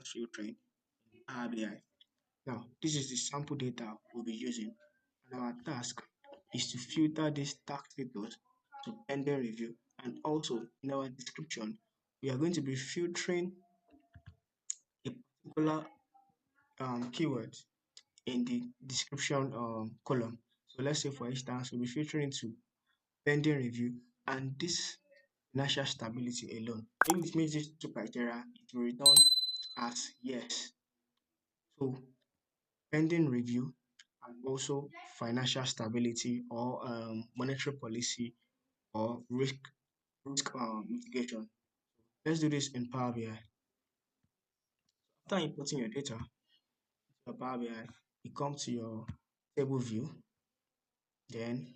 status filtering in Power BI. Now, this is the sample data we'll be using, and our task is to filter this task status to pending review. And also in our description, we are going to be filtering a particular keyword in the description column. So let's say for instance, we'll be filtering to pending review and this financial stability alone. If it meets these two criteria, it will return as yes. So pending review and also financial stability or monetary policy or risk mitigation. Let's do this in Power BI. After importing your data to your Power BI, you come to your table view, then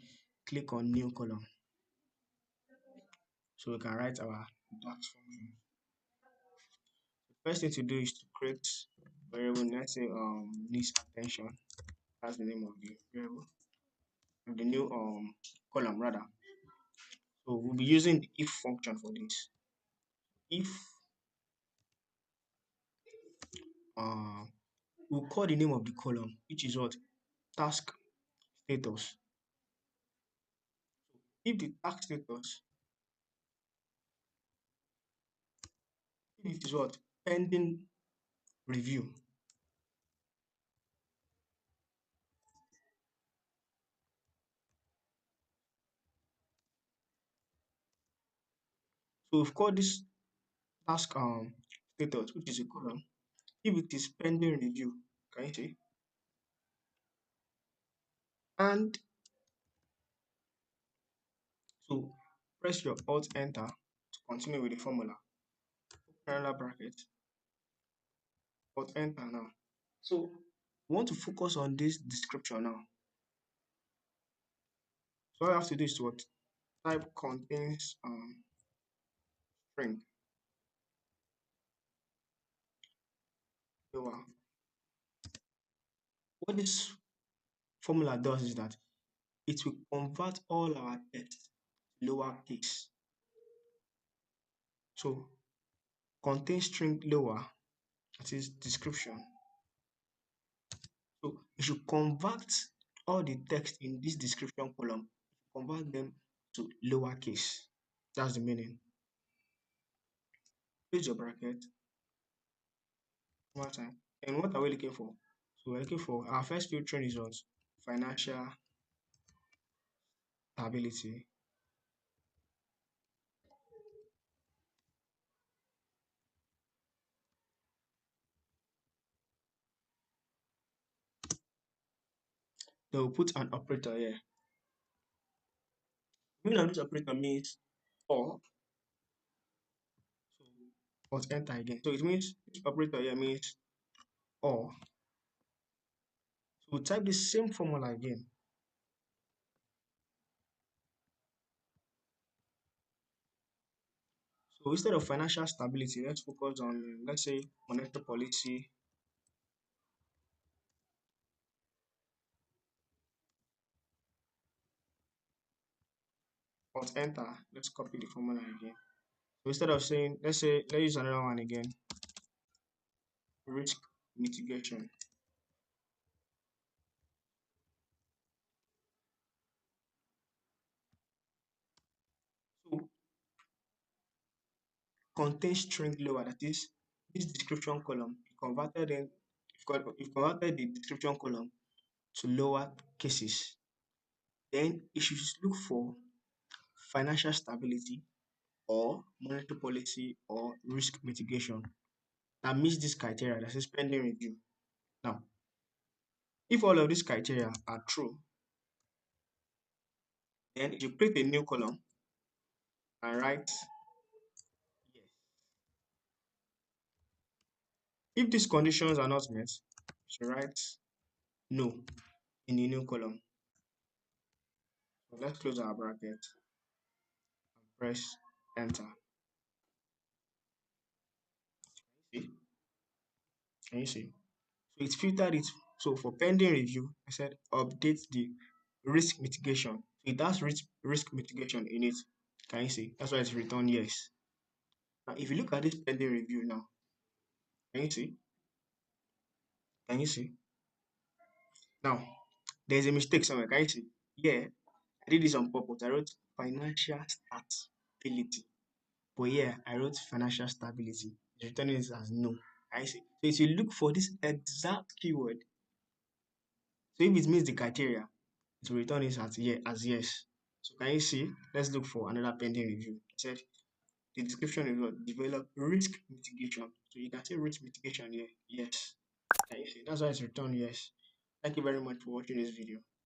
click on new column. So we can write our DAX function. The first thing to do is to create variable, let's say needs attention. That's the name of the variable. The new column rather. So we'll be using the if function for this. If we'll call the name of the column, which is what? Task status. If the task status, if it is what? Pending review. So we've called this task status, which is a column. If it is pending review, can you see? And so press your Alt Enter to continue with the formula. Parallel bracket. Alt Enter now. So we want to focus on this description now. So all I have to do is to what? Type contains string. Lower. What this formula does is that it will convert all our text lowercase. So contain string lower, that is description. So you should convert all the text in this description column, convert them to lowercase. That's the meaning. Close your bracket. One more time. And what are we looking for? So we're looking for our first filtering results, financial stability. Then we'll put an operator here. The meaning of this operator means or. So let's enter again. So it means this operator here means or. So we'll type the same formula again. So instead of financial stability, let's focus on, let's say, monetary policy. Alt enter. Let's copy the formula again. So instead of saying, let's use another one again. Risk mitigation. So contain string lower, that is this description column. You've converted the description column to lower cases. Then you should look for financial stability or monetary policy or risk mitigation that meets this criteria that says pending review. Now, if all of these criteria are true, then you create a new column and write yes. If these conditions are not met, you write no in the new column. So let's close our bracket and press enter. See? Can you see? So it filtered it. So for pending review, I said update the risk mitigation. So it has risk mitigation in it. Can you see? That's why it's returned yes. Now, if you look at this pending review now, Can you see? Can you see? Now, there's a mistake somewhere. Can you see? Yeah, I did this on purpose. I wrote financial stability. But yeah, I wrote financial stability. It's returning it as no. I see. So if you look for this exact keyword, so if it meets the criteria, it will return it as yes. So can you see? Let's look for another pending review. It said the description is what? Develop risk mitigation. So you can say risk mitigation here. Yes. Can you see? That's why it's returned yes. Thank you very much for watching this video.